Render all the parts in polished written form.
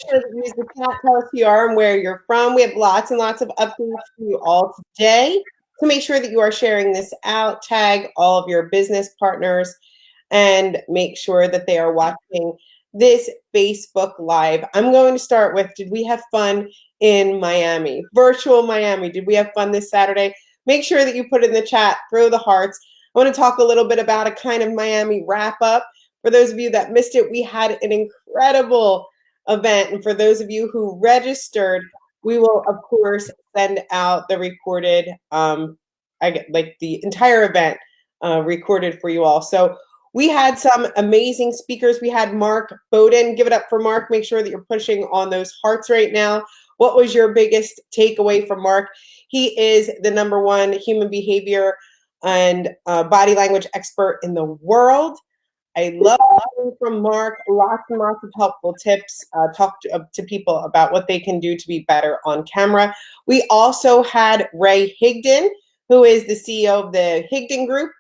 Sure to use the chat, tell us who you are and where you're from. We have lots and lots of updates for you all today. So make sure that you are sharing this out, tag all of your business partners, and make sure that they are watching this Facebook Live. I'm going to start with, did we have fun in Miami? Virtual Miami. Did we have fun this Saturday? Make sure that you put in the chat, throw the hearts. I want to talk a little bit about a kind of Miami wrap up. For those of you that missed it, we had an incredible event. And for those of you who registered, we will, of course, send out the recorded, like the entire event recorded for you all. So we had some amazing speakers. We had Mark Bowden. Give it up for Mark. Make sure that you're pushing on those hearts right now. What was your biggest takeaway from Mark? He is the #1 human behavior and body language expert in the world. I love hearing from Mark. Lots and lots of helpful tips. Talk to people about what they can do to be better on camera. We also had Ray Higdon, who is the CEO of the Higdon Group.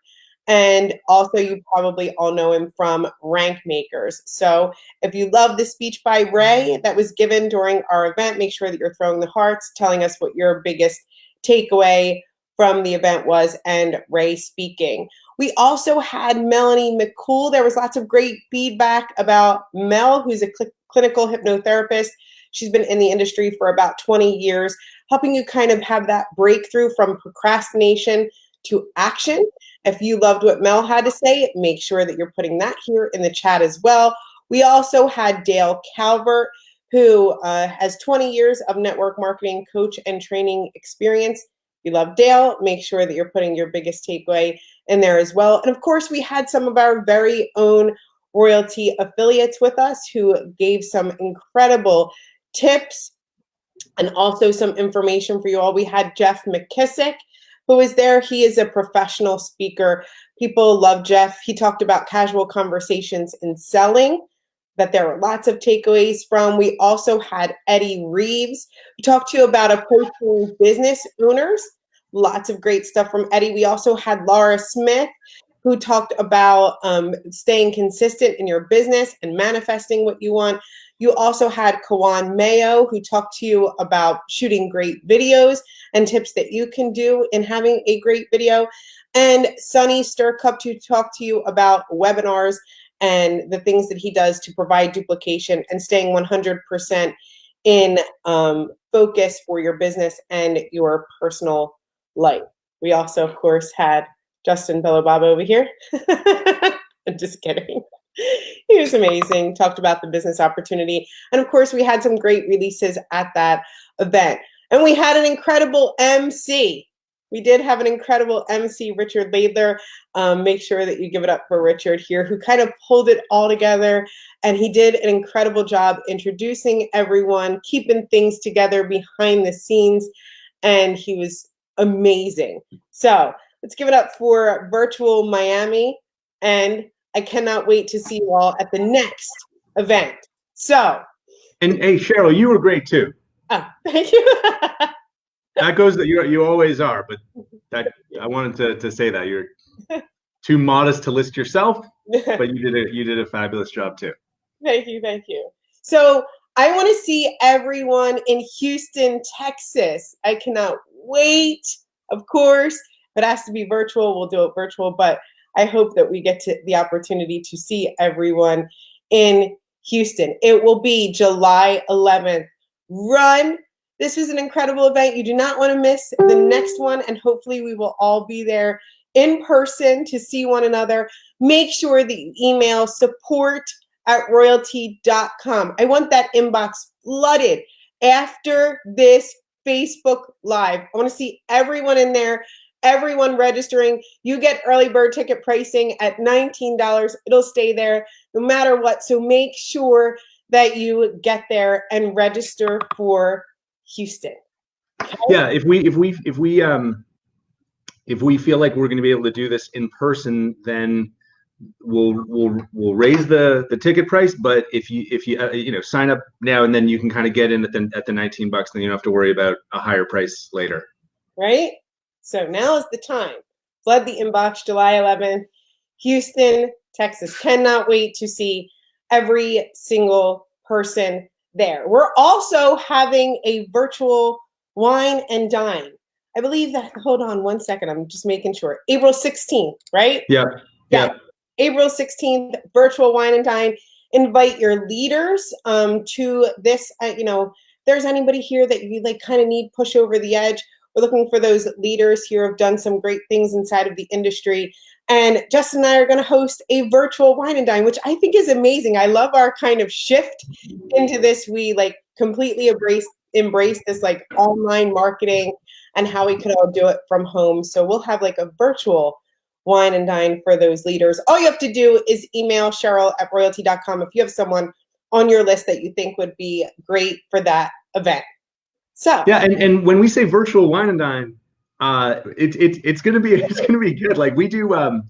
And also, you probably all know him from Rank Makers. So if you love the speech by Ray that was given during our event, make sure that you're throwing the hearts, telling us what your biggest takeaway from the event was, and Ray speaking. We also had Melanie McCool. There was lots of great feedback about Mel, who's a clinical hypnotherapist. She's been in the industry for about 20 years, helping you kind of have that breakthrough from procrastination to action. If you loved what Mel had to say, make sure that you're putting that here in the chat as well. We also had Dale Calvert, who has 20 years of network marketing coach and training experience. If you love Dale, make sure that you're putting your biggest takeaway in there as well. And of course, we had some of our very own Royaltie affiliates with us who gave some incredible tips and also some information for you all. We had Jeff McKissick, who was there. He is a professional speaker. People love Jeff. He talked about casual conversations in selling, that there were lots of takeaways from. We also had Eddie Reeves, who talked to you about approaching business owners. Lots of great stuff from Eddie. We also had Laura Smith, who talked about staying consistent in your business and manifesting what you want. You also had Kawan Mayo, who talked to you about shooting great videos and tips that you can do in having a great video. And Sonny Sturcup to talk to you about webinars and the things that he does to provide duplication and staying 100% in focus for your business and your personal life. We also, of course, had Justin Bellababa over here. I'm just kidding. He was amazing, talked about the business opportunity. And of course, we had some great releases at that event. And we had an incredible MC. We did have an incredible MC, Richard Laidler. Make sure that you give it up for Richard here, who kind of pulled it all together. And he did an incredible job introducing everyone, keeping things together behind the scenes. And he was amazing. So let's give it up for Virtual Miami. And I cannot wait to see you all at the next event. So. And hey, Cheryl, you were great too. Oh, thank you. That goes that you always are, but that I wanted to say that you're too modest to list yourself, but you did a fabulous job too. Thank you. So I want to see everyone in Houston, Texas. I cannot wait. Of course, if it has to be virtual, we'll do it virtual, but I hope that we get to the opportunity to see everyone in Houston. It will be July 11th. Run. This was an incredible event. You do not want to miss the next one, and hopefully we will all be there in person to see one another. Make sure that you email support@royaltie.com. I want that inbox flooded after this Facebook Live. I want to see everyone in there, everyone registering. You get early bird ticket pricing at $19. It'll stay there no matter what. So make sure that you get there and register for Houston. Okay? Yeah, if we feel like we're going to be able to do this in person, then we'll raise the ticket price. But if you sign up now and then you can kind of get in at the $19, then you don't have to worry about a higher price later. Right. So now is the time. Flood the inbox, July 11th, Houston, Texas. Cannot wait to see every single person there. We're also having a virtual wine and dine. I believe that, hold on one second, I'm just making sure. April 16th, right? Yeah. Yeah. April 16th, virtual wine and dine. Invite your leaders to this. There's anybody here that you like kind of need push over the edge. We're looking for those leaders here who have done some great things inside of the industry. And Justin and I are going to host a virtual wine and dine, which I think is amazing. I love our kind of shift into this. We like completely embrace this like online marketing and how we could all do it from home. So we'll have like a virtual wine and dine for those leaders. All you have to do is email Cheryl@royaltie.com if you have someone on your list that you think would be great for that event. So yeah, and when we say virtual wine and dine, it's gonna be good. Like we do in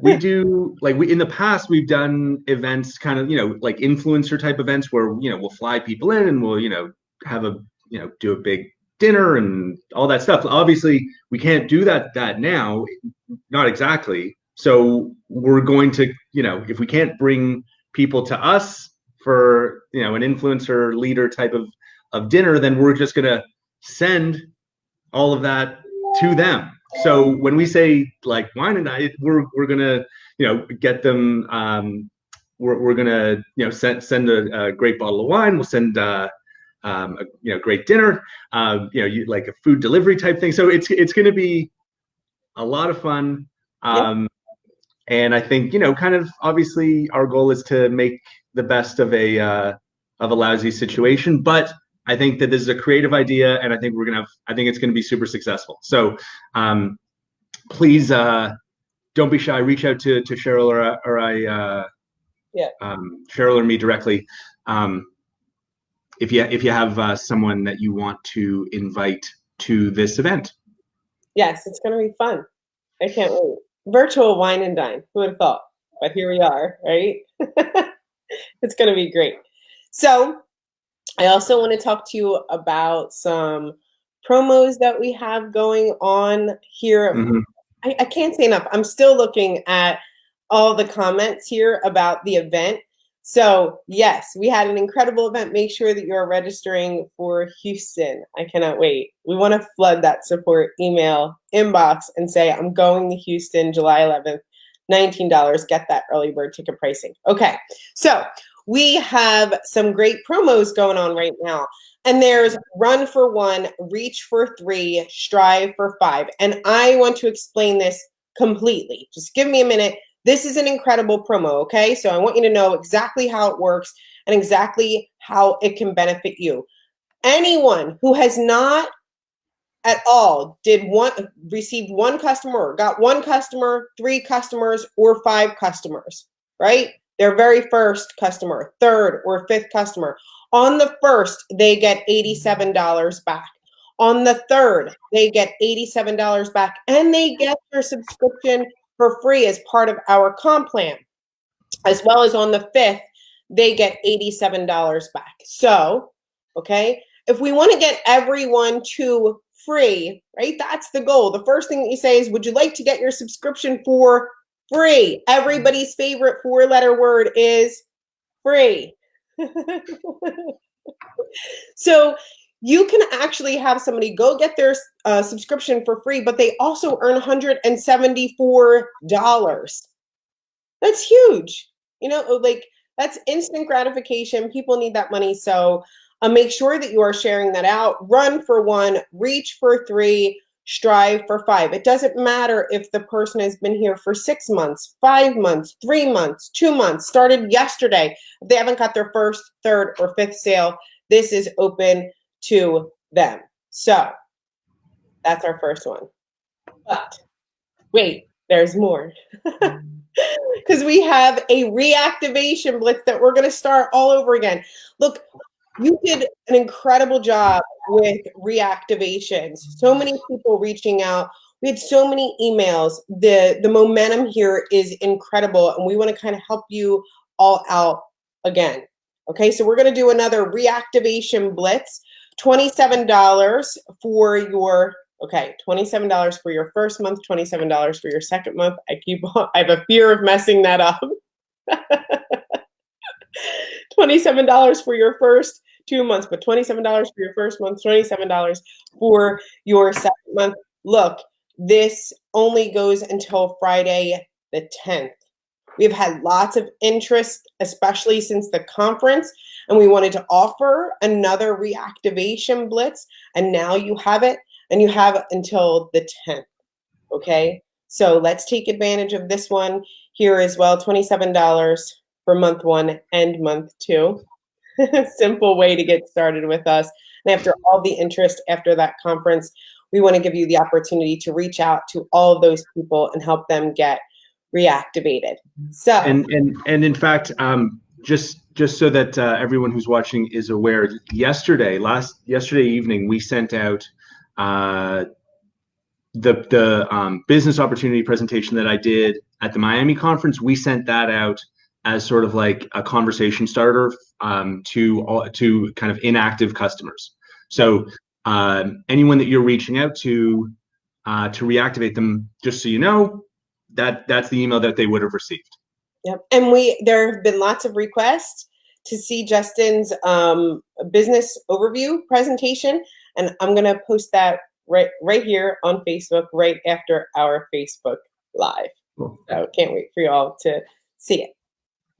the past we've done events kind of like influencer type events where we'll fly people in and we'll have a do a big dinner and all that stuff. Obviously we can't do that now, not exactly. So we're going to if we can't bring people to us for an influencer leader type of dinner, then we're just going to send all of that to them. So when we say like wine and dine, we're gonna get them. We're gonna send a great bottle of wine. We'll send a great dinner. Like a food delivery type thing. So it's going to be a lot of fun. And I think kind of obviously our goal is to make the best of a lousy situation, but I think that this is a creative idea, and I think it's going to be super successful. So please don't be shy. Reach out to Cheryl or I, Cheryl or me directly. If you have someone that you want to invite to this event. Yes, it's going to be fun. I can't wait. Virtual wine and dine. Who would have thought? But here we are, right? It's going to be great. So I also want to talk to you about some promos that we have going on here. Mm-hmm. I can't say enough. I'm still looking at all the comments here about the event. So yes, we had an incredible event. Make sure that you're registering for Houston. I cannot wait. We want to flood that support email inbox and say, I'm going to Houston, July 11th, $19. Get that early bird ticket pricing. Okay, so we have some great promos going on right now. And there's run for 1, reach for 3, strive for 5. And I want to explain this completely. Just give me a minute. This is an incredible promo, okay? So I want you to know exactly how it works and exactly how it can benefit you. Anyone who has not at all received 1 customer or got 1 customer, 3 customers, or 5 customers, right? Their very first customer, 3rd or 5th customer. On the 1st, they get $87 back. On the 3rd, they get $87 back, and they get their subscription for free as part of our comp plan. As well as on the 5th, they get $87 back. So, okay, if we want to get everyone to free, right, that's the goal. The first thing that you say is, would you like to get your subscription for free? Everybody's favorite 4-letter word is free. So you can actually have somebody go get their subscription for free, but they also earn $174. That's huge. Like that's instant gratification. People need that money. So make sure that you are sharing that out. Run for 1, reach for 3, strive for 5. It doesn't matter if the person has been here for 6 months, 5 months, 3 months, 2 months, started yesterday. If they haven't got their 1st, 3rd, or 5th sale, this is open to them. So that's our first one. But wait, there's more. Because we have a reactivation blitz that we're going to start all over again. Look, you did an incredible job with reactivations. So many people reaching out. We had so many emails. The momentum here is incredible, and we want to kind of help you all out again. Okay, so we're going to do another reactivation blitz. $27 for your $27 for your first month, $27 for your second month. I have a fear of messing that up. $27 for your first, 2 months, but $27 for your first month, $27 for your second month. Look, this only goes until Friday the 10th. We've had lots of interest, especially since the conference, and we wanted to offer another reactivation blitz, and now you have it, and you have until the 10th, okay? So let's take advantage of this one here as well, $27 for month 1 and month 2. Simple way to get started with us. And after all the interest after that conference, we want to give you the opportunity to reach out to all of those people and help them get reactivated. So and in fact, just so that everyone who's watching is aware, yesterday evening we sent out the business opportunity presentation that I did at the Miami conference. We sent that out as sort of like a conversation starter to kind of inactive customers. So anyone that you're reaching out to reactivate them, just so you know, that's the email that they would have received. Yep. And there have been lots of requests to see Justin's business overview presentation, and I'm going to post that right here on Facebook right after our Facebook Live. Cool. So can't wait for you all to see it.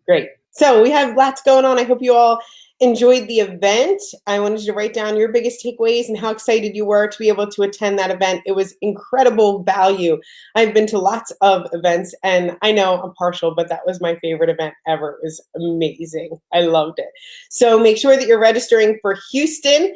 Great. So we have lots going on. I hope you all enjoyed the event. I wanted you to write down your biggest takeaways and how excited you were to be able to attend that event. It was incredible value. I've been to lots of events, and I know I'm partial, but that was my favorite event ever. It was amazing. I loved it. So make sure that you're registering for Houston,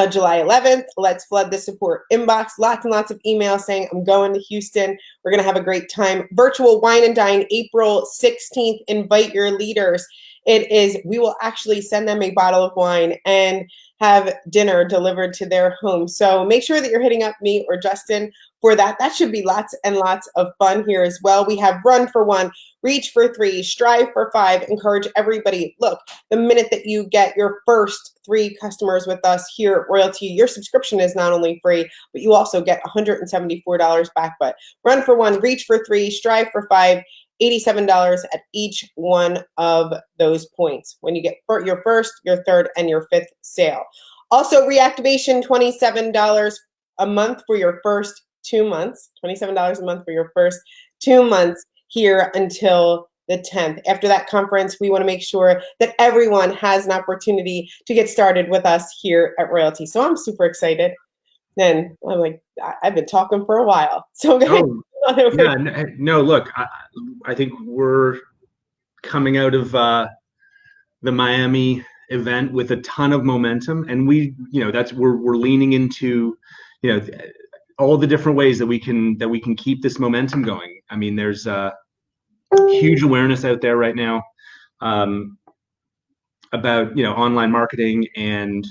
July 11th. Let's flood the support inbox. Lots and lots of emails saying, I'm going to Houston. We're going to have a great time. Virtual Wine and Dine, April 16th. Invite your leaders. We will actually send them a bottle of wine and have dinner delivered to their home. So make sure that you're hitting up me or Justin for that. That should be lots and lots of fun here as well. We have Run for 1, Reach for 3, Strive for 5. Encourage everybody. Look, the minute that you get your first 3 customers with us here at Royaltie, your subscription is not only free, but you also get $174 back. But Run for 1, Reach for 3, Strive for 5, $87 at each one of those points when you get your first, your third, and your 5th sale. Also, reactivation, $27 a month for your first 2 months, $27 a month for your first 2 months here until the 10th. After that conference, we want to make sure that everyone has an opportunity to get started with us here at Royaltie. So I'm super excited. Then I'm like, I've been talking for a while. So yeah, no, look, I think we're coming out of the Miami event with a ton of momentum, and we're leaning into, all the different ways that we can keep this momentum going. I mean, there's huge awareness out there right now about online marketing, and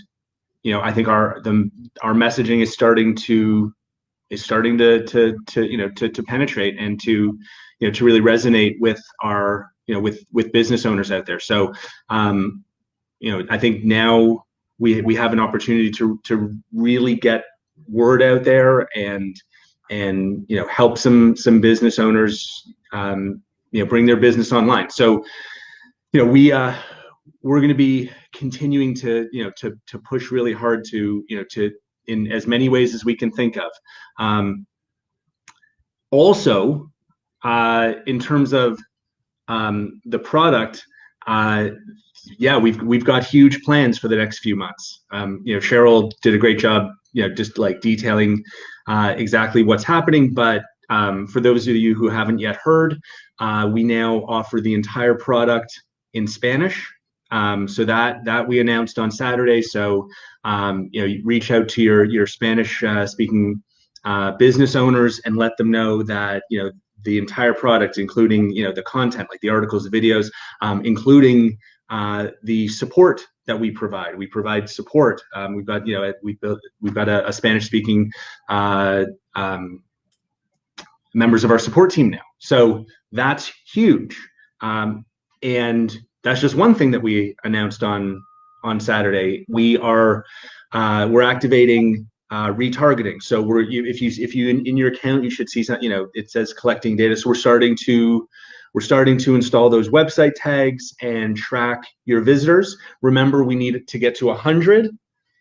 I think our messaging is starting to penetrate and to really resonate with our with business owners out there. So I think now we have an opportunity to really get word out there and help some business owners bring their business online. So we're going to be continuing to push really hard to in as many ways as we can think of. Also, in terms of the product, we've got huge plans for the next few months. Cheryl did a great job, just like detailing exactly what's happening. But for those of you who haven't yet heard, we now offer the entire product in Spanish. So that we announced on Saturday. So you reach out to your Spanish speaking business owners and let them know that the entire product, including the content like the articles, the videos, including the support that we provide. We provide support. We've got a Spanish speaking members of our support team now. So that's huge. And that's just one thing that we announced on Saturday. We're activating retargeting. So if you in your account, you should see some, it says collecting data. So we're starting to we're starting to install those website tags and track your visitors. Remember, we need to get to 100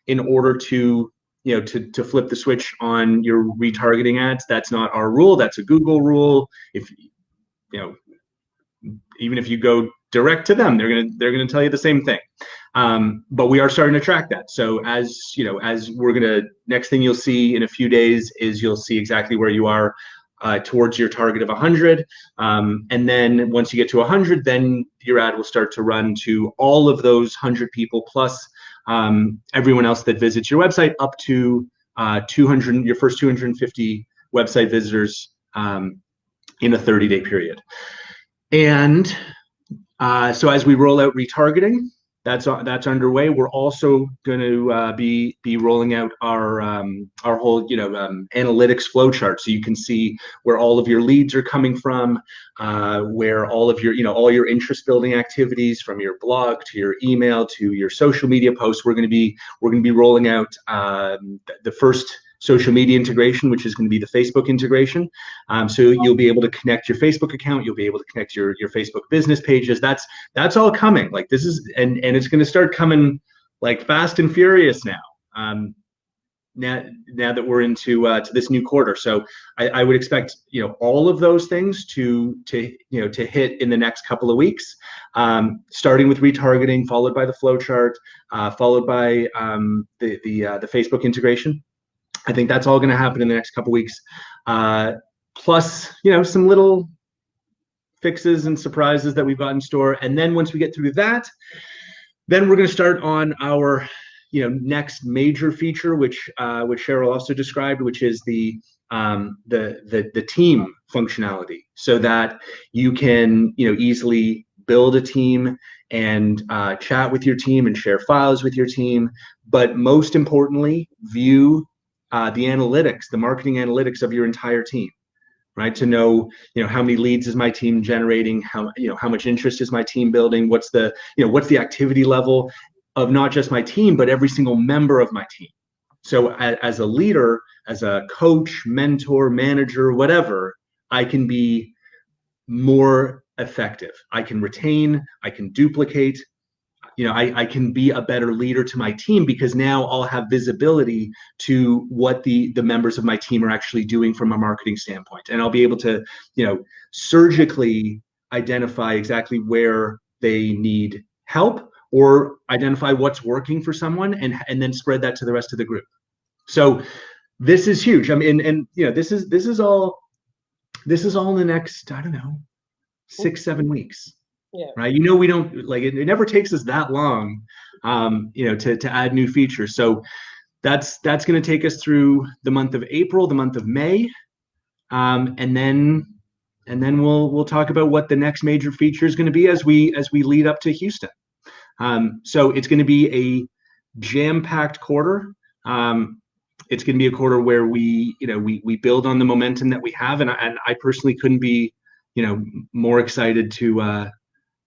in order to to flip the switch on your retargeting ads. That's not our rule. That's a Google rule. If even if you go direct to them, they're gonna tell you the same thing. But we are starting to track that. So as we're gonna, next thing you'll see in a few days is you'll see exactly where you are towards your target of 100. And then once you get to 100, then your ad will start to run to all of those 100 people plus everyone else that visits your website, up to 200, your first 250 website visitors in a 30-day period. And so as we roll out retargeting, that's underway. We're also going to be rolling out our whole analytics flowchart, so you can see where all of your leads are coming from, where all of your all your interest building activities, from your blog to your email to your social media posts. We're going to be rolling out the first social media integration, which is going to be the Facebook integration. So you'll be able to connect your Facebook account. You'll be able to connect your Facebook business pages. That's all coming. Like, this is, and it's going to start coming like fast and furious now. Now that we're into to this new quarter. So I would expect all of those things to hit in the next couple of weeks, starting with retargeting, followed by the flowchart, followed by the Facebook integration. I think that's all going to happen in the next couple of weeks. Plus, some little fixes and surprises that we've got in store. And then once we get through that, then we're going to start on our next major feature, which Cheryl also described, which is the team functionality, so that you can easily build a team and chat with your team and share files with your team, but most importantly, view the analytics, the marketing analytics of your entire team, right? To know, how many leads is my team generating, how much interest is my team building, what's the activity level of not just my team, but every single member of my team. So as a leader, as a coach, mentor, manager, whatever, I can be more effective. I can retain, I can duplicate, I can be a better leader to my team, because now I'll have visibility to what the members of my team are actually doing from a marketing standpoint. And I'll be able to, surgically identify exactly where they need help, or identify what's working for someone, and then spread that to the rest of the group. So this is huge. I mean, and this is all in the next, I don't know, 6-7 weeks. Yeah. Right. We don't like it. It never takes us that long, to add new features. So that's going to take us through the month of April, the month of May, and then we'll talk about what the next major feature is going to be as we lead up to Houston. So it's going to be a jam-packed quarter. It's going to be a quarter where we build on the momentum that we have, and I personally couldn't be more excited to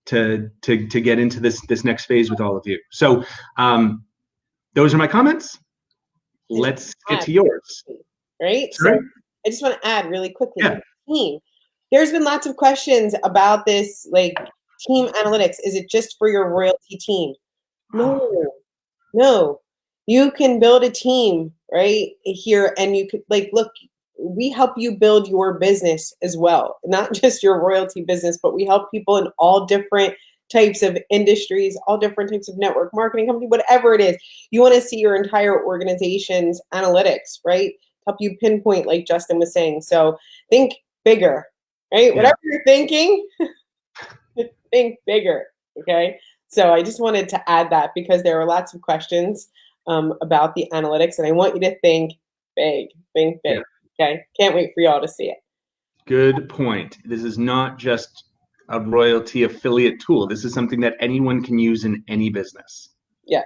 get into this next phase with all of you. So those are my comments. Let's get to yours. Right. Sure. So I just want to add really quickly. Yeah. Team. There's been lots of questions about this, like team analytics. Is it just for your royalty team? No. You can build a team right here, and you could look. We help you build your business as well, not just your royalty business, but we help people in all different types of industries, all different types of network marketing company, whatever it is. You want to see your entire organization's analytics, right? Help you pinpoint, like Justin was saying. So think bigger, right? Yeah. Whatever you're thinking, think bigger, okay? So I just wanted to add that, because there are lots of questions about the analytics, and I want you to think big, Yeah. Okay, can't wait for y'all to see it. Good point. This is not just a royalty affiliate tool. This is something that anyone can use in any business. Yeah.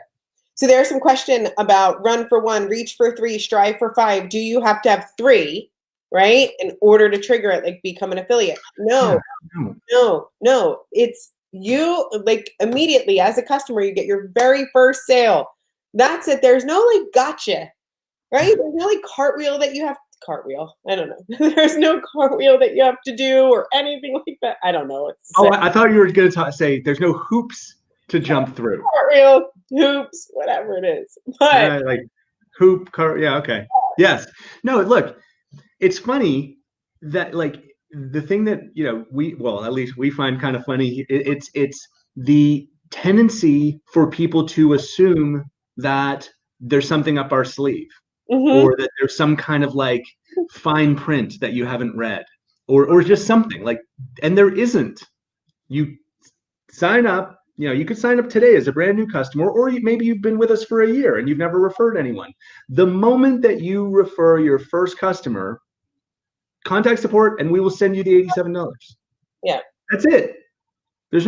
So there's some question about run for 1, reach for 3, strive for 5. Do you have to have 3, right, in order to trigger it, like become an affiliate? No. It's you, like, immediately as a customer, you get your very first sale. That's it. There's no gotcha. Right? There's no cartwheel that you have cartwheel. I don't know. There's no cartwheel that you have to do or anything like that. I don't know what to say. Oh, I thought you were going to say there's no hoops to jump through. Cartwheel, hoops, whatever it is. But Like hoop, yeah, okay. Yes. No, look, it's funny that like the thing that, at least we find kind of funny, it's the tendency for people to assume that there's something up our sleeve, or that there's some kind of like fine print that you haven't read, or just something like, and there isn't. You sign up, you could sign up today as a brand new customer, or maybe you've been with us for a year and you've never referred anyone. The moment that you refer your first customer, contact support and we will send you the $87. Yeah. That's it. There's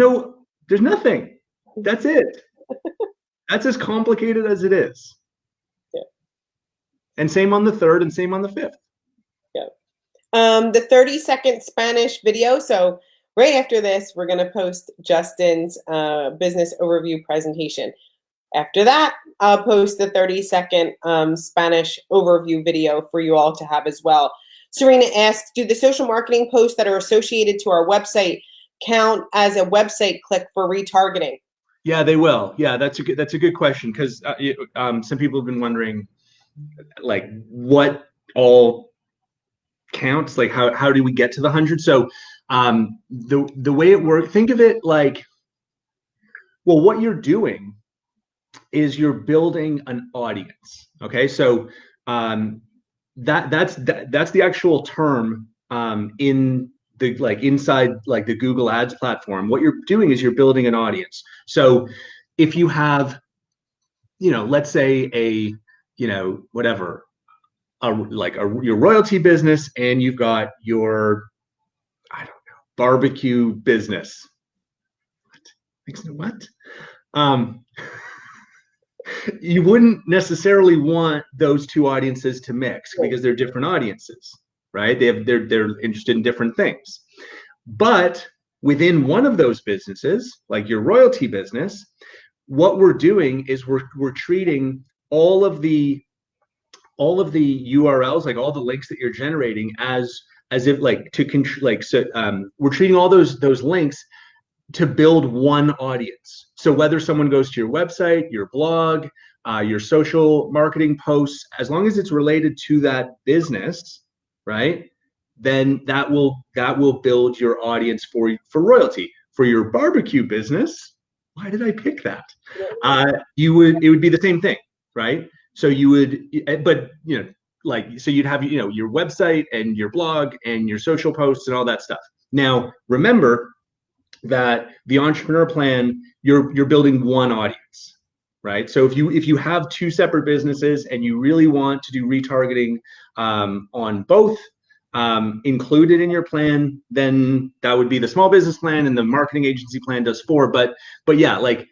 nothing. That's it. That's as complicated as it is. Yeah. And same on the 3rd and same on the 5th. Yeah. The 30-second Spanish video. So right after this, we're going to post Justin's business overview presentation. After that, I'll post the 30-second Spanish overview video for you all to have as well. Serena asks, do the social marketing posts that are associated to our website count as a website click for retargeting? Yeah, they will. Yeah, that's a good question, because some people have been wondering, like, what all counts, like how do we get to the 100? So the way it works, think of it like, well, what you're doing is you're building an audience. Okay, so that's the actual term in the inside the Google Ads platform. What you're doing is you're building an audience. So if you have, let's say whatever, your royalty business, and you've got your, I don't know, barbecue business. What? You wouldn't necessarily want those two audiences to mix, because they're different audiences, right? They're interested in different things. But within one of those businesses, like your royalty business, what we're doing is we're treating all of the URLs, like all the links that you're generating, as if we're treating all those links to build one audience. So whether someone goes to your website, your blog, your social marketing posts, as long as it's related to that business, right, then that will build your audience for royalty. For your barbecue business, why did I pick that? It would be the same thing, right? So you would, but so you'd have your website and your blog and your social posts and all that stuff. Now remember that the entrepreneur plan, you're building one audience, right? So if you have two separate businesses and you really want to do retargeting on both included in your plan, then that would be the small business plan, and the marketing agency plan does 4. But yeah, like,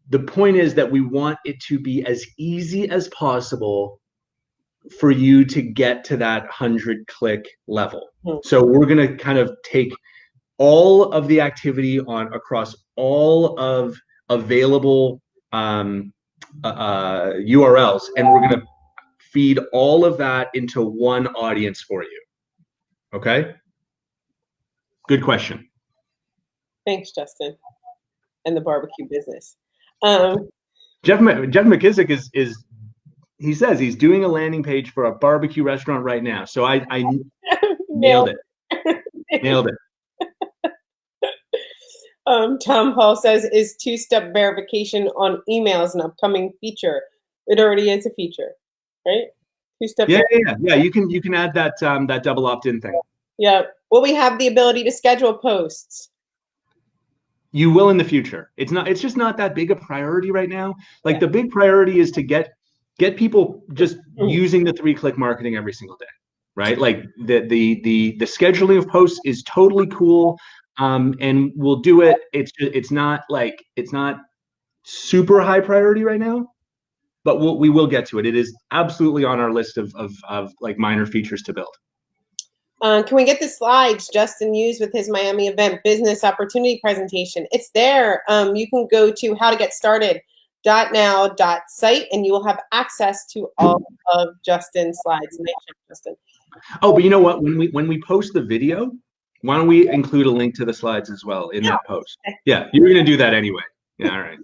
the point is that we want it to be as easy as possible for you to get to that 100-click level. So we're going to kind of take all of the activity across all of available URLs, and we're going to feed all of that into one audience for you. Okay? Good question. Thanks, Justin. And the barbecue business. Jeff McKissick is he says he's doing a landing page for a barbecue restaurant right now. So I nailed it. Nailed it. Tom Paul says, is two-step verification on emails an upcoming feature? It already is a feature, right? Two-step. Yeah. You can add that that double opt-in thing. Yeah. Will we have the ability to schedule posts? You will in the future. It's just not that big a priority right now. Like, the big priority is to get people just using the 3-click marketing every single day, right? Like the scheduling of posts is totally cool. And we'll do it. It's not super high priority right now, but we will get to it. It is absolutely on our list of like minor features to build. Can we get the slides Justin used with his Miami event business opportunity presentation? It's there. You can go to howtogetStarted.now.site and you will have access to all of Justin's slides. Nice, Justin. Oh, but you know what? When we post the video, why don't we include a link to the slides as well in that post? Yeah, you're gonna do that anyway. Yeah, all right.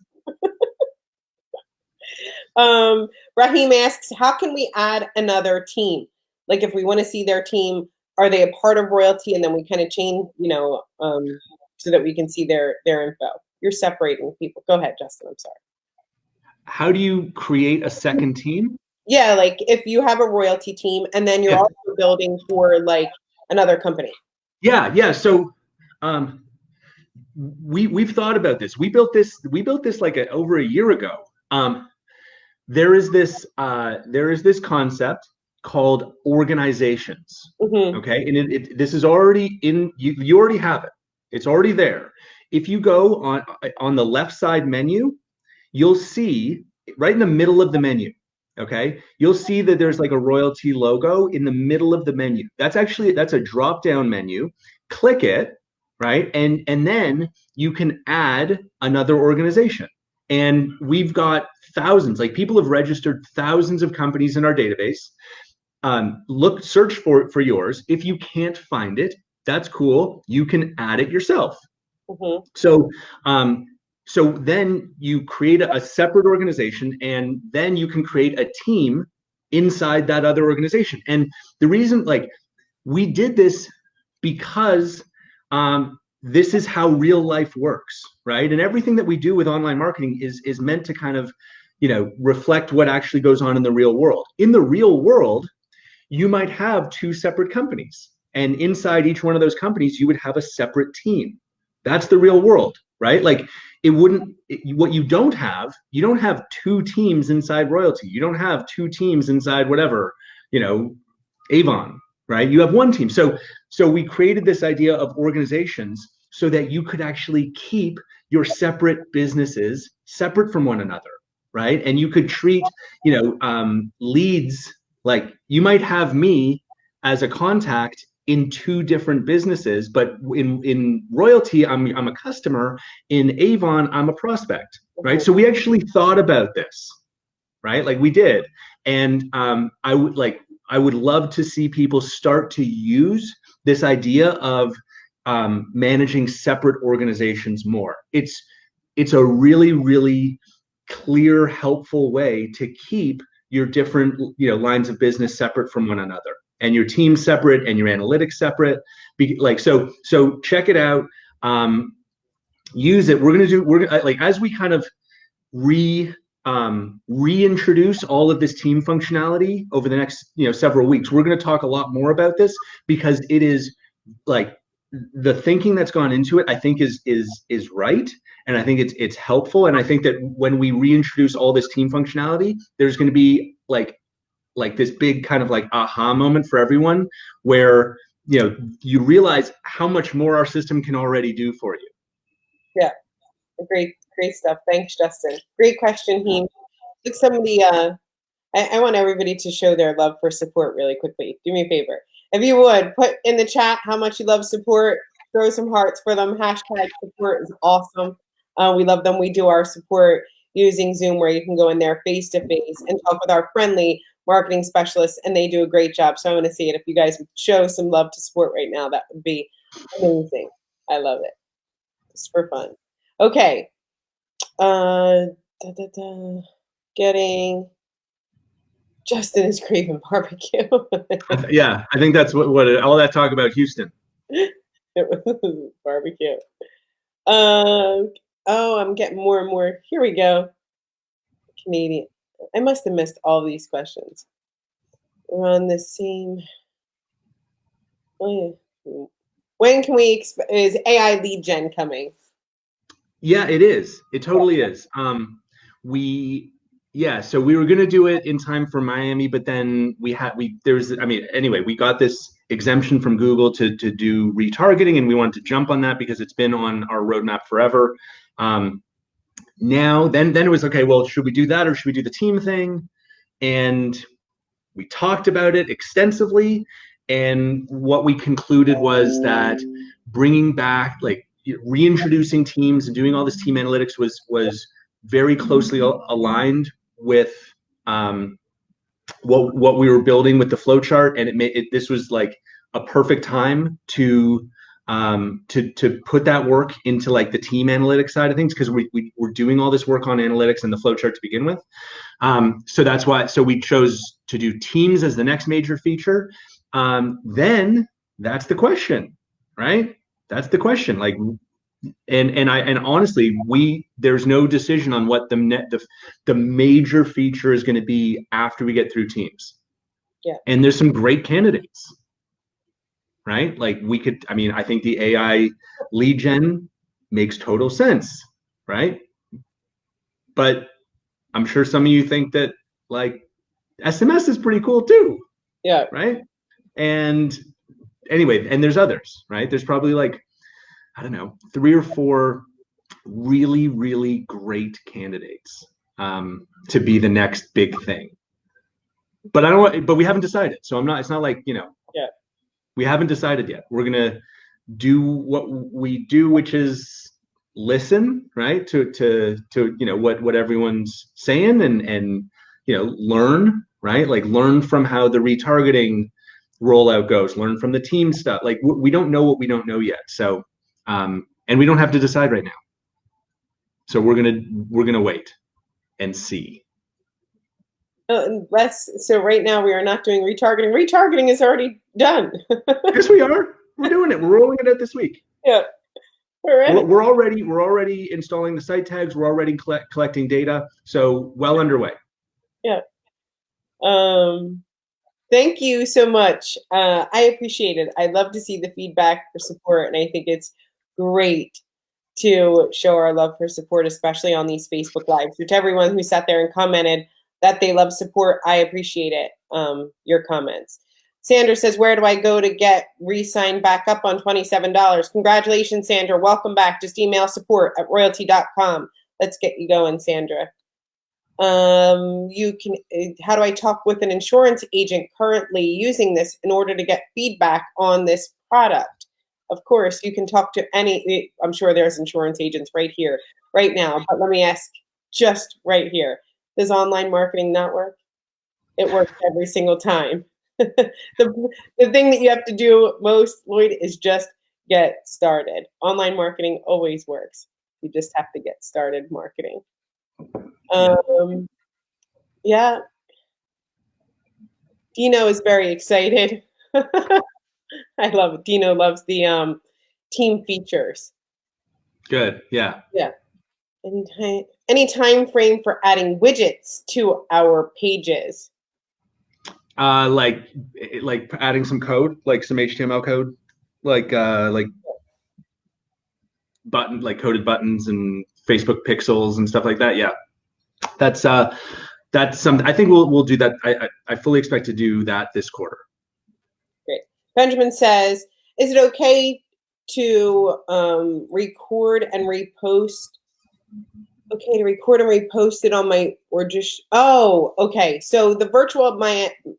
Raheem asks, how can we add another team? Like if we want to see their team, are they a part of Royaltie? And then we kind of change, so that we can see their info. You're separating people. Go ahead, Justin. I'm sorry. How do you create a second team? Yeah, like if you have a Royaltie team and then you're also building for like another company. Yeah. So we've thought about this. We built this like over a year ago. There is this concept called organizations. Mm-hmm. Okay, and this is already in you already have it. It's already there. If you go on the left side menu, you'll see right in the middle of the menu. Okay, you'll see that there's like a Royaltie logo in the middle of the menu. That's a drop down menu. Click it, right, and then you can add another organization. And we've got thousands, like people have registered thousands of companies in our database. Search for yours. If you can't find it, that's cool. You can add it yourself. Mm-hmm. So then you create a separate organization, and then you can create a team inside that other organization. And the reason, like, we did this because this is how real life works, right? And everything that we do with online marketing is meant to kind of, reflect what actually goes on in the real world. In the real world, you might have two separate companies, and inside each one of those companies, you would have a separate team. That's the real world, right? Like what you don't have two teams inside Royaltie. You don't have two teams inside whatever, Avon, right? You have one team. So we created this idea of organizations so that you could actually keep your separate businesses separate from one another, right? And you could treat, leads, like you might have me as a contact in two different businesses, but in Royaltie, I'm a customer. In Avon, I'm a prospect, right? So we actually thought about this, right? Like we did, and I would love to see people start to use this idea of managing separate organizations more. It's a really, really clear, helpful way to keep your different lines of business separate from one another, and your team separate, and your analytics separate. So check it out. Use it. We're gonna like, as we kind of reintroduce all of this team functionality over the next several weeks. We're going to talk a lot more about this, because it is like the thinking that's gone into it, I think is right, and I think it's helpful. And I think that when we reintroduce all this team functionality, there's going to be like this big kind of like aha moment for everyone, where you realize how much more our system can already do for you. Yeah, great stuff. Thanks, Justin. Great question, Heem. Look, some of the I want everybody to show their love for support really quickly. Do me a favor. If you would, put in the chat how much you love support. Throw some hearts for them. Hashtag support is awesome. We love them. We do our support using Zoom, where you can go in there face-to-face and talk with our friendly marketing specialists, and they do a great job. So I want to see it. If you guys would show some love to support right now, that would be amazing. I love it. It's for fun. Okay. Getting... Justin is craving barbecue. Yeah, I think that's what all that talk about Houston. It was barbecue. Oh, I'm getting more and more. Here we go. Canadian. I must have missed all these questions. We're on the same. Oh, yeah. When can we is AI lead gen coming? Yeah, it is. It totally is. So we were gonna do it in time for Miami, but then we got this exemption from Google to do retargeting, and we wanted to jump on that because it's been on our roadmap forever. Now then it was okay, well, should we do that or should we do the team thing? And we talked about it extensively, and what we concluded was that bringing back, like, reintroducing teams and doing all this team analytics was very closely aligned with what we were building with the flow chart, and this was like a perfect time to put that work into like the team analytics side of things, because we're doing all this work on analytics and the flow chart to begin with. So that's why. So we chose to do teams as the next major feature. Then that's the question, right? That's the question. Like, and honestly, there's no decision on what the major feature is going to be after we get through teams. Yeah. And there's some great candidates, right? Like I think the AI lead gen makes total sense, right? But I'm sure some of you think that like SMS is pretty cool too. Yeah. Right. And anyway, and there's others, right? There's probably like, I don't know, 3 or 4 really, really great candidates to be the next big thing. But we haven't decided. So it's not like, yeah, we haven't decided yet. We're going to do what we do, which is listen, right? To what everyone's saying and learn, right? Like learn from how the retargeting rollout goes, learn from the team stuff. Like we don't know what we don't know yet. So, and we don't have to decide right now. So we're gonna wait and see. So right now we are not doing retargeting. Retargeting is already done. Yes, we are. We're doing it. We're rolling it out this week. Yeah. We're already installing the site tags. We're already collecting data. So well underway. Yeah. Thank you so much. I appreciate it. I love to see the feedback for support, and I think it's great to show our love for support, especially on these Facebook Lives. So to everyone who sat there and commented that they love support, I appreciate it, your comments. Sandra says, where do I go to get re-signed back up on $27? Congratulations, Sandra. Welcome back. Just email support@royaltie.com. Let's get you going, Sandra. How do I talk with an insurance agent currently using this in order to get feedback on this product? Of course, you can talk to I'm sure there's insurance agents right here, right now, but let me ask just right here. Does online marketing not work? It works every single time. The thing that you have to do most, Lloyd, is just get started. Online marketing always works. You just have to get started marketing. Yeah. Dino is very excited. I love it. Dino loves the team features. Good. Yeah. Yeah. Any time frame for adding widgets to our pages? Like adding some code, like some HTML code, like coded buttons and Facebook pixels and stuff like that. Yeah. That's something I think we'll do that. I fully expect to do that this quarter. Great. Benjamin says, is it okay to record and repost? Okay, to record and repost it on okay. So the virtual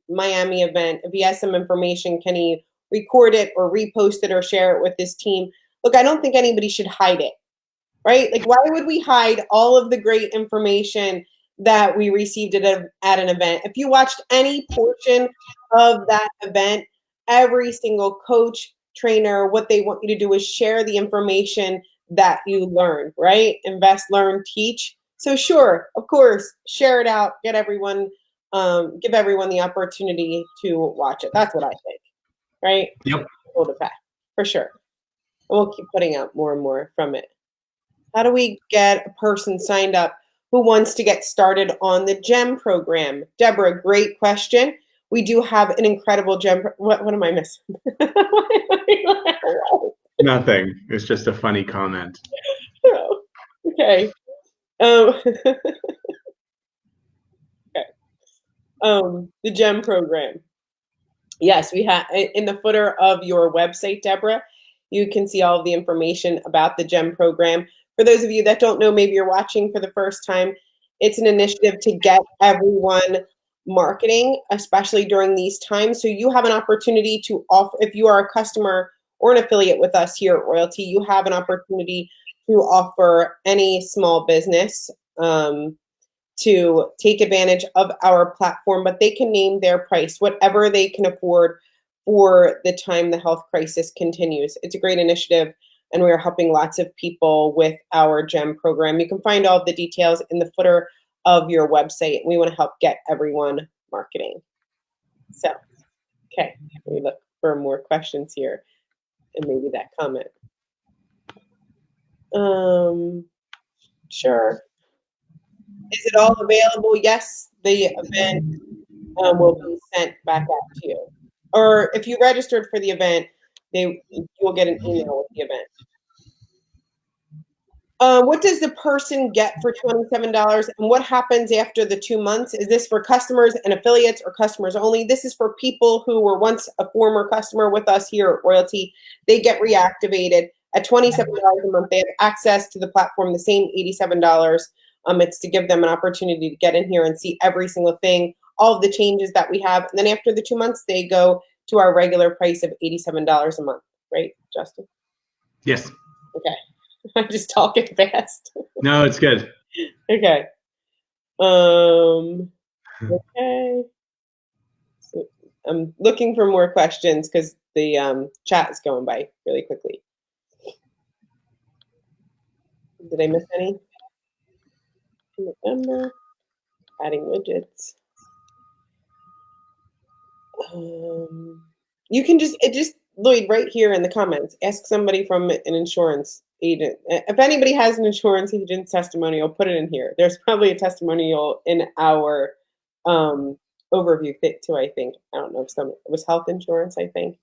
Miami event, if he has some information, can he record it or repost it or share it with his team? Look, I don't think anybody should hide it, right? Like, why would we hide all of the great information that we received at an event? If you watched any portion of that event, every single coach, trainer, what they want you to do is share the information that you learn, right? Invest, learn, teach. So sure, of course, share it out, get everyone, give everyone the opportunity to watch it. That's what I think, right? Yep. Hold it back, for sure. And we'll keep putting out more and more from it. How do we get a person signed up who wants to get started on the GEM program? Deborah, great question. We do have an incredible GEM. What am I missing? Nothing. It's just a funny comment. Oh, okay. Okay. The GEM program. Yes, we have in the footer of your website, Deborah. You can see all of the information about the GEM program. For those of you that don't know, maybe you're watching for the first time, it's an initiative to get everyone marketing, especially during these times. So you have an opportunity to offer, if you are a customer or an affiliate with us here at Royaltie, you have an opportunity to offer any small business to take advantage of our platform, but they can name their price, whatever they can afford for the time the health crisis continues. It's a great initiative, and we are helping lots of people with our GEM program. You can find all of the details in the footer of your website. We want to help get everyone marketing. So, okay, let me look for more questions here, and maybe that comment. Sure. Is it all available? Yes, the event will be sent back out to you. Or if you registered for the event, you will get an email with the event. What does the person get for $27, and what happens after the 2 months? Is this for customers and affiliates or customers only? This is for people who were once a former customer with us here at Royaltie. They get reactivated at $27 a month. They have access to the platform, the same $87. It's to give them an opportunity to get in here and see every single thing, all of the changes that we have. And then after the 2 months, they go to our regular price of $87 a month. Right, Justin? Yes. Okay. I'm just talking fast. No, it's good. Okay. Okay. So I'm looking for more questions because the chat is going by really quickly. Did I miss any? November. Adding widgets. You can just Lloyd, right here in the comments, ask somebody from an insurance agent. If anybody has an insurance agent testimonial, put it in here. There's probably a testimonial in our overview too, I think. I don't know if it was health insurance, I think,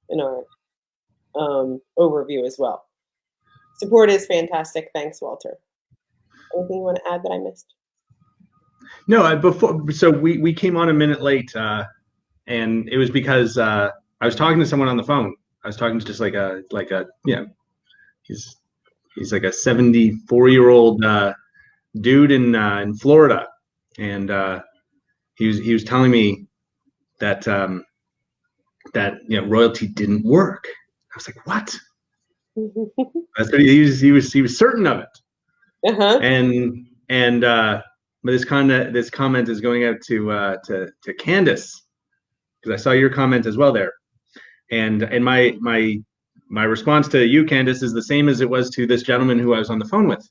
in our overview as well. Support is fantastic. Thanks, Walter. Anything you want to add that I missed? No, so we came on a minute late, and it was because I was talking to someone on the phone. I was talking to just like a he's like a 74-year-old dude in Florida, and he was telling me that Royaltie didn't work. I was like, what? That's what he was certain of it. Uh-huh. But this comment is going out to Candace, because I saw your comment as well there, and my response to you, Candace, is the same as it was to this gentleman who I was on the phone with.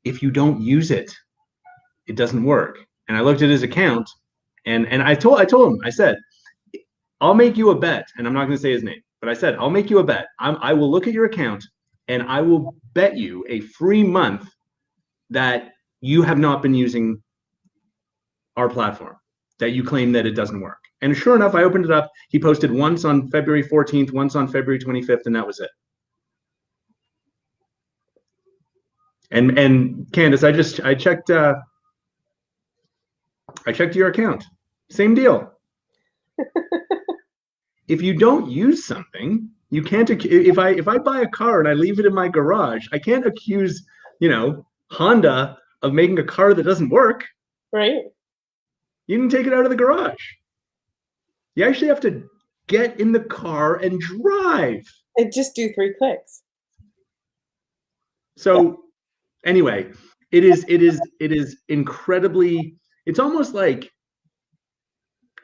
If you don't use it, it doesn't work. And I looked at his account, and I told him, I said, I'll make you a bet, and I'm not going to say his name, but I said, I'll make you a bet. I will look at your account, and I will bet you a free month that you have not been using our platform, that you claim that it doesn't work. And sure enough, I opened it up. He posted once on February 14th, once on February 25th, and that was it. And Candace, I checked your account. Same deal. If you don't use something, you can't. If I buy a car and I leave it in my garage, I can't accuse Honda of making a car that doesn't work. Right. You can take it out of the garage. You actually have to get in the car and drive. And just do 3 clicks. So anyway, it is incredibly, it's almost like,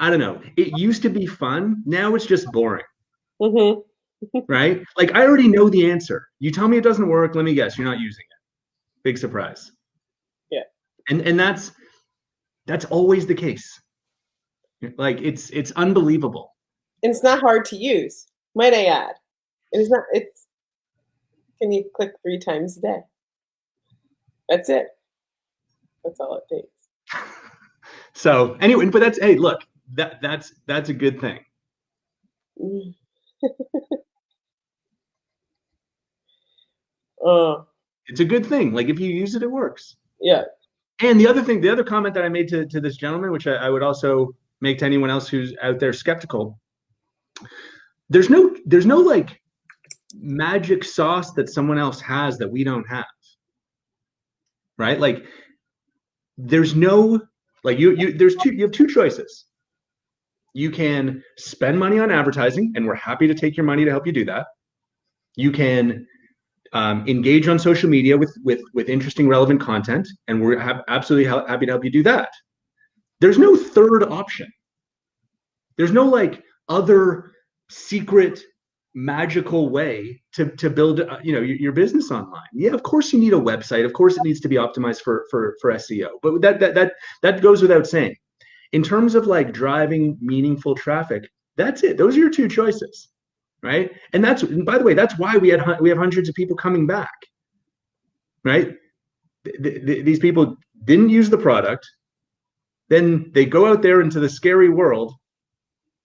I don't know, it used to be fun. Now it's just boring. Mm-hmm. Right? Like, I already know the answer. You tell me it doesn't work, let me guess, you're not using it. Big surprise. Yeah. And that's always the case. Like, it's unbelievable. And it's not hard to use, might I add. Can you click 3 times a day? That's it. That's all it takes. So anyway, but hey, look, that's a good thing. It's a good thing. Like, if you use it, it works. Yeah. And the other comment that I made to this gentleman, which I would also make to anyone else who's out there skeptical, there's no like magic sauce that someone else has that we don't have. Right? Like, there's no, like, you have 2 choices. You can spend money on advertising, and we're happy to take your money to help you do that. You can engage on social media with interesting, relevant content, and we're absolutely happy to help you do that. There's no third option. There's no like other secret magical way to build your business online. Yeah, of course you need a website. Of course it needs to be optimized for SEO. But that goes without saying. In terms of like driving meaningful traffic, that's it. Those are your two choices, right? And by the way, that's why we have hundreds of people coming back, right? These people didn't use the product, then they go out there into the scary world,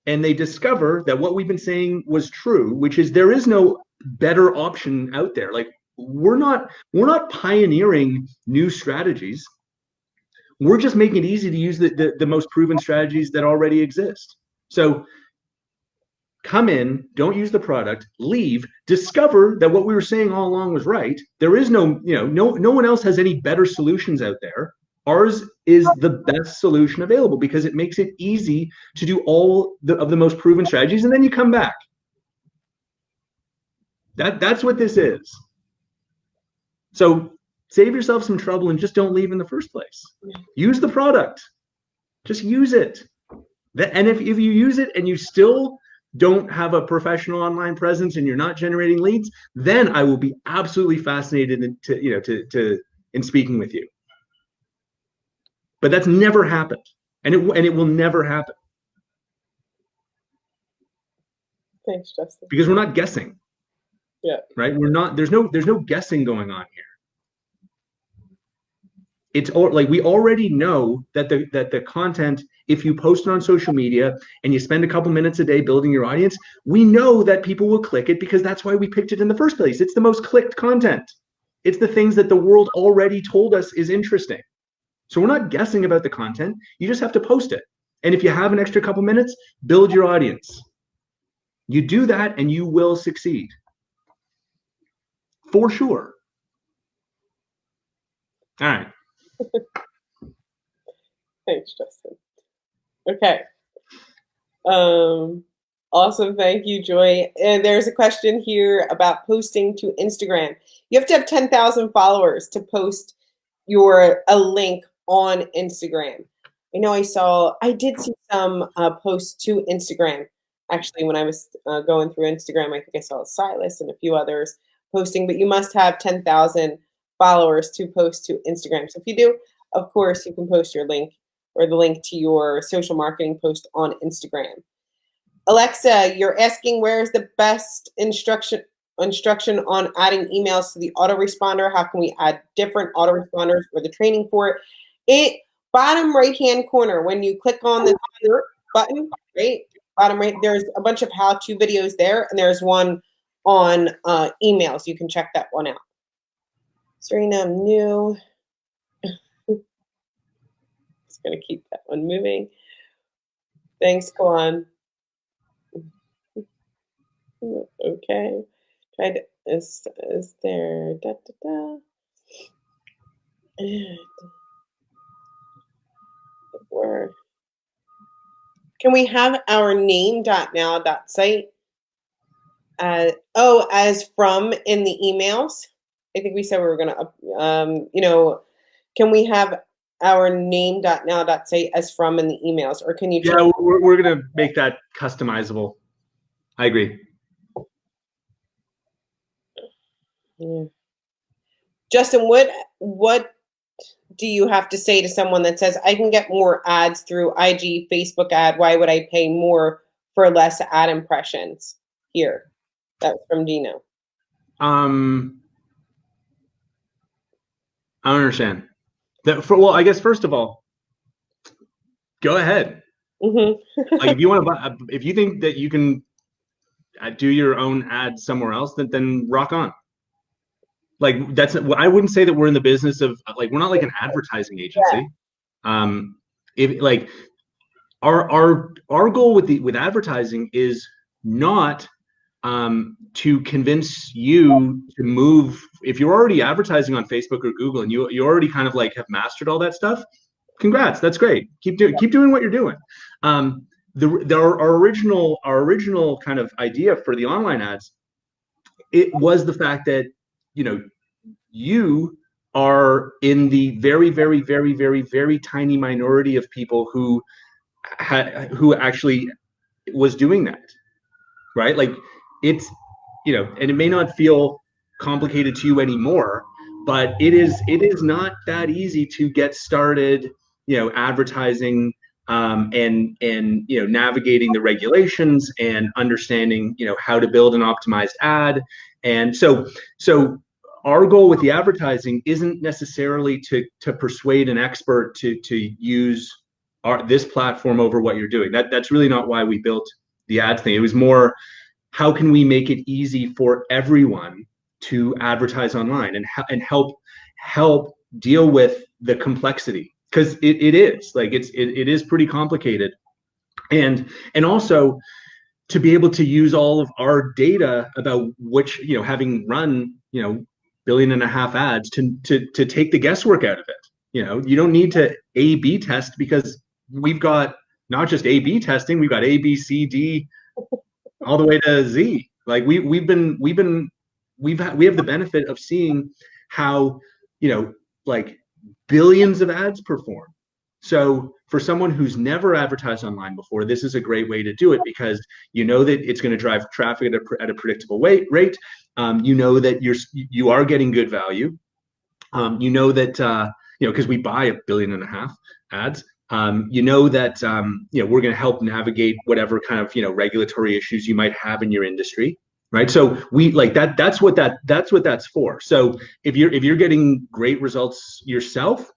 and they discover that what we've been saying was true, which is there is no better option out there. Like we're not pioneering new strategies. We're just making it easy to use the most proven strategies that already exist. So come in, don't use the product, leave, discover that what we were saying all along was right. There is no one else has any better solutions out there. Ours is the best solution available because it makes it easy to do all of the most proven strategies, and then you come back. That's what this is. So save yourself some trouble and just don't leave in the first place. Use the product. Just use it. And if you use it and you still don't have a professional online presence and you're not generating leads, then I will be absolutely fascinated in speaking with you. But that's never happened, and it will never happen. Thanks, Justin. Because we're not guessing. Yeah. Right. We're not. There's no guessing going on here. It's all like we already know that the content, if you post it on social media and you spend a couple minutes a day building your audience, we know that people will click it because that's why we picked it in the first place. It's the most clicked content. It's the things that the world already told us is interesting. So we're not guessing about the content. You just have to post it. And if you have an extra couple minutes, build your audience. You do that and you will succeed. For sure. All right. Thanks, Justin. Okay. Awesome. Thank you, Joy. And there's a question here about posting to Instagram. You have to have 10,000 followers to post a link on Instagram. I know I did see some posts to Instagram. Actually, when I was going through Instagram, I think I saw Silas and a few others posting, but you must have 10,000 followers to post to Instagram. So if you do, of course, you can post your link or the link to your social marketing post on Instagram. Alexa, you're asking where's the best instruction on adding emails to the autoresponder. How can we add different autoresponders or the training for it? Bottom right-hand corner, when you click on the button, right? Bottom right, there's a bunch of how-to videos there, and there's one on emails. You can check that one out. Serena, I'm new. Just gonna keep that one moving. Thanks, Kawan. Okay. Is there Where can we have our name.now.site as from in the emails? I think we said we were gonna can we have our name.now.site as from in the emails, or can you we're gonna make that customizable. I agree. Yeah. Justin, what do you have to say to someone that says, I can get more ads through IG, Facebook ad? Why would I pay more for less ad impressions? Here, that's from Dino. I don't understand. Well, I guess first of all, go ahead. Mm-hmm. Like if you want to if you think that you can do your own ad somewhere else, then rock on. Like I wouldn't say that we're in the business of like we're not like an advertising agency. Yeah. If like our goal with advertising is not to convince you to move. If you're already advertising on Facebook or Google and you already kind of like have mastered all that stuff, congrats, that's great. Keep doing what you're doing. Our original kind of idea for the online ads, it was the fact that you are in the very, very, very, very, very tiny minority of people who actually was doing that, right? Like it's, and it may not feel complicated to you anymore, but it is not that easy to get started, advertising, and navigating the regulations and understanding how to build an optimized ad. And so our goal with the advertising isn't necessarily to persuade an expert to use this platform over what you're doing. That's really not why we built the ads thing. It was more, how can we make it easy for everyone to advertise online and help deal with the complexity, because it is like it is pretty complicated, and also to be able to use all of our data about which, having run $1.5 billion ads to take the guesswork out of it. You don't need to A/B test, because we've got not just A/B testing, we've got A, B, C, D, all the way to Z. Like we have the benefit of seeing how, like billions of ads perform. So for someone who's never advertised online before, this is a great way to do it, because that it's going to drive traffic at a predictable rate. That you are getting good value. That because we buy $1.5 billion ads. That we're going to help navigate whatever kind of regulatory issues you might have in your industry, right? So we like that. That's what that's for. So if you're getting great results yourself,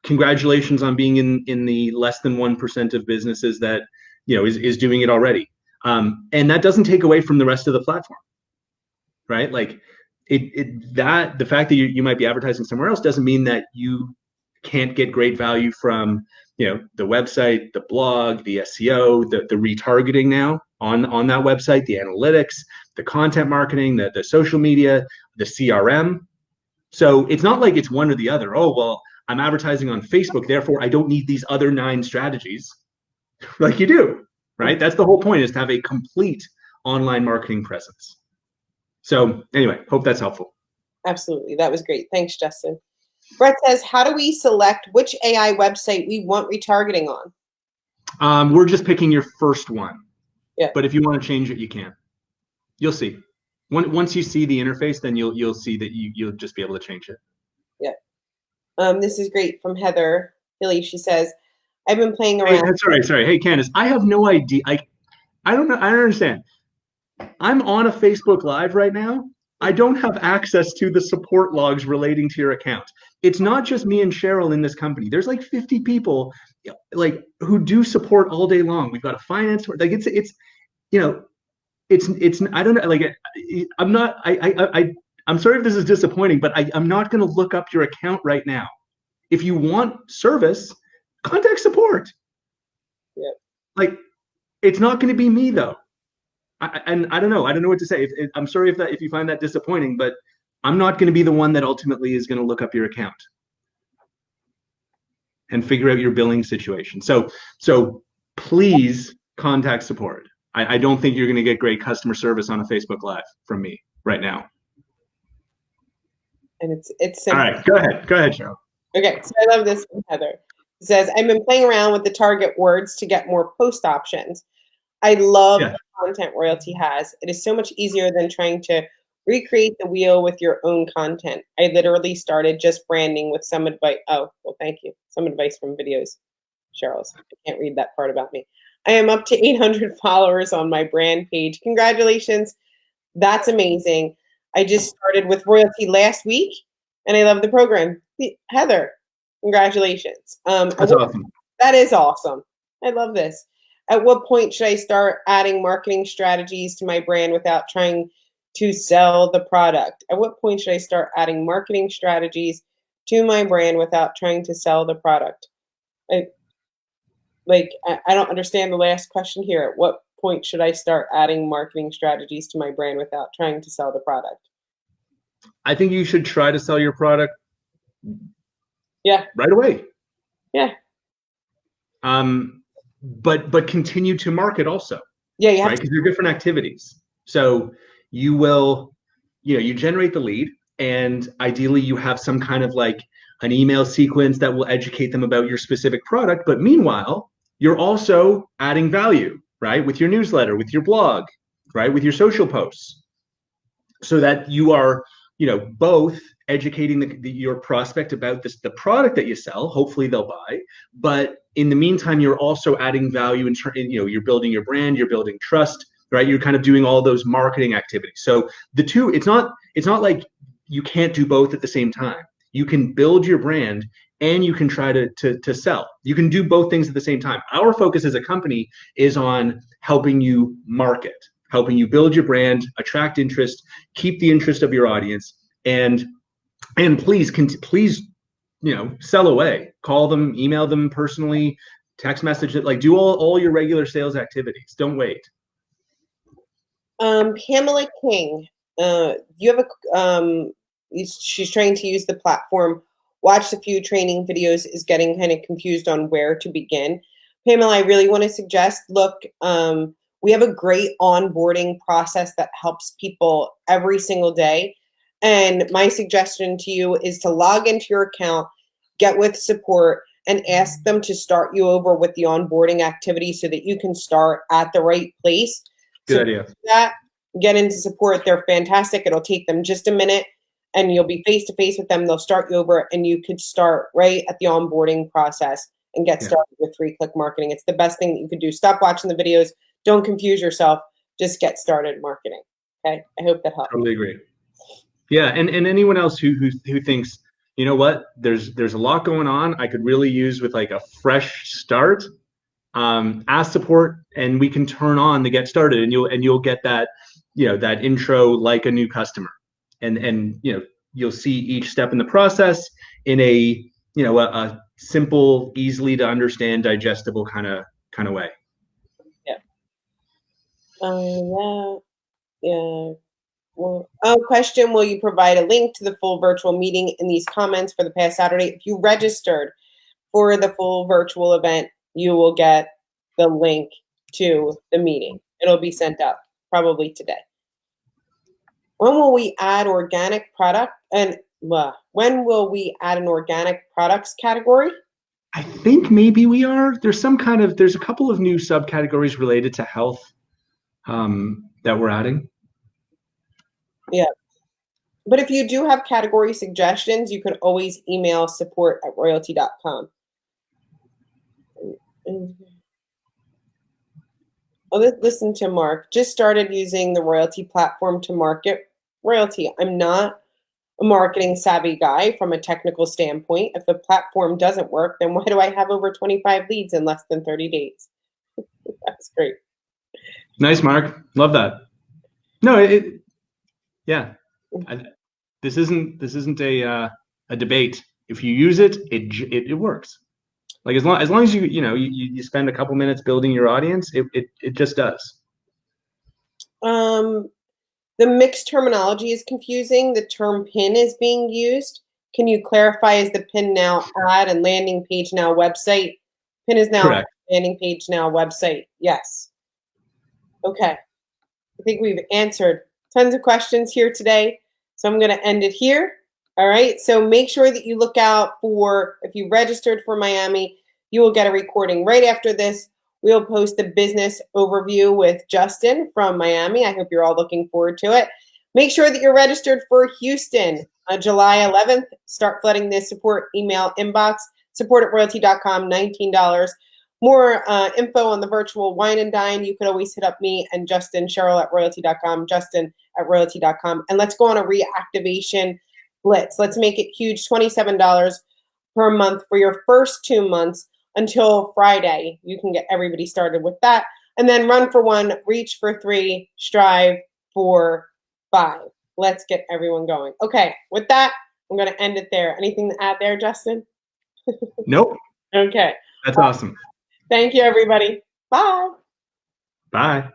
congratulations on being in the less than 1% of businesses that is doing it already. And that doesn't take away from the rest of the platform, right? Like the fact that you might be advertising somewhere else doesn't mean that you can't get great value from the website, the blog, the SEO, the retargeting now on that website, the analytics, the content marketing, the social media, the CRM. So it's not like it's one or the other. Oh, well, I'm advertising on Facebook, therefore I don't need these other 9 strategies. Like you do, right? That's the whole point, is to have a complete online marketing presence. So anyway, hope that's helpful. Absolutely. That was great. Thanks, Justin. Brett says, how do we select which AI website we want retargeting on? We're just picking your first one. Yeah. But if you want to change it, you can. You'll see. Once you see the interface, then you'll see that you'll just be able to change it. Yeah. This is great from Heather Hilly. She says, I've been playing around. Hey, sorry. Hey, Candace, I have no idea. I don't know. I don't understand. I'm on a Facebook Live right now. I don't have access to the support logs relating to your account. It's not just me and Cheryl in this company. There's like 50 people like who do support all day long. We've got a finance, like it's I don't know, like I'm not I'm sorry if this is disappointing, but I'm not going to look up your account right now. If you want service, contact support. Yeah. Like it's not going to be me though. And I don't know what to say. I'm sorry if you find that disappointing, but I'm not going to be the one that ultimately is going to look up your account and figure out your billing situation. So please contact support. I don't think you're going to get great customer service on a Facebook Live from me right now. And it's simple. All right, go ahead, Cheryl. Okay, so I love this from Heather. It says, I've been playing around with the target words to get more post options. I love the content Royaltie has. It is so much easier than trying to recreate the wheel with your own content. I literally started just branding with some advice. Oh, well, thank you. Some advice from videos. Cheryl's. I can't read that part about me. I am up to 800 followers on my brand page. Congratulations. That's amazing. I just started with Royaltie last week, and I love the program. Heather, congratulations. That's awesome. That is awesome. I love this. At what point should I start adding marketing strategies to my brand without trying to sell the product? At what point should I start adding marketing strategies to my brand without trying to sell the product? I don't understand the last question here. At what point should I start adding marketing strategies to my brand without trying to sell the product? I think you should try to sell your product. Yeah. Right away. Yeah. But continue to market also. Yeah, you have right? Because they're different activities. So you will, you generate the lead, and ideally you have some kind of like an email sequence that will educate them about your specific product. But meanwhile, you're also adding value, right? With your newsletter, with your blog, right? With your social posts, so that you are, both educating your prospect about the product that you sell. Hopefully they'll buy, but in the meantime, you're also adding value you're building your brand, you're building trust, right? You're kind of doing all those marketing activities. So the two, it's not like you can't do both at the same time. You can build your brand and you can try to sell. You can do both things at the same time. Our focus as a company is on helping you market, helping you build your brand, attract interest, keep the interest of your audience, and please sell away. Call them, email them personally, text message it, like do all your regular sales activities. Don't wait. Pamela King, you have she's trying to use the platform, watched a few training videos, is getting kind of confused on where to begin. Pamela, I really want to suggest, look, we have a great onboarding process that helps people every single day. And my suggestion to you is to log into your account, get with support, and ask them to start you over with the onboarding activity so that you can start at the right place. Good idea. That, get into support. They're fantastic. It'll take them just a minute and you'll be face to face with them. They'll start you over and you could start right at the onboarding process and get started with 3-click marketing. It's the best thing that you could do. Stop watching the videos. Don't confuse yourself. Just get started marketing. Okay. I hope that helps. Totally agree. Yeah. And anyone else who thinks, you know what, there's a lot going on, I could really use with like a fresh start. Ask support and we can turn on the get started, and you'll get that, that intro like a new customer, and you'll see each step in the process in a simple, easily to understand, digestible kind of way. Yeah. Yeah. Well, question, will you provide a link to the full virtual meeting in these comments for the past Saturday? If you registered for the full virtual event, you will get the link to the meeting. It'll be sent out probably today. When will we add organic product? And when will we add an organic products category? I think maybe we are. There's a couple of new subcategories related to health that we're adding. Yeah. But if you do have category suggestions, you can always email support@royaltie.com. Oh, listen to Mark. Just started using the Royaltie platform to market Royaltie. I'm not a marketing savvy guy from a technical standpoint. If the platform doesn't work, then why do I have over 25 leads in less than 30 days? That's great. Nice, Mark. Love that. No, this isn't a debate. If you use it, it works. Like as long as you spend a couple minutes building your audience, it just does. The mixed terminology is confusing. The term pin is being used. Can you clarify, is the pin now ad and landing page now website? Pin is now correct. Landing page now website. Yes. Okay. I think we've answered tons of questions here today. So I'm going to end it here. All right. So make sure that you look out for, if you registered for Miami, you will get a recording right after this. We'll post the business overview with Justin from Miami. I hope you're all looking forward to it. Make sure that you're registered for Houston on July 11th. Start flooding this support email inbox, support@royaltie.com, $19. More info on the virtual wine and dine. You could always hit up me and Justin, Cheryl@royaltie.com, Justin@royaltie.com. And let's go on a reactivation blitz. Let's make it huge, $27 per month for your first 2 months until Friday. You can get everybody started with that. And then run for 1, reach for 3, strive for 5. Let's get everyone going. Okay, with that, I'm going to end it there. Anything to add there, Justin? Nope. Okay. That's awesome. Thank you, everybody. Bye. Bye.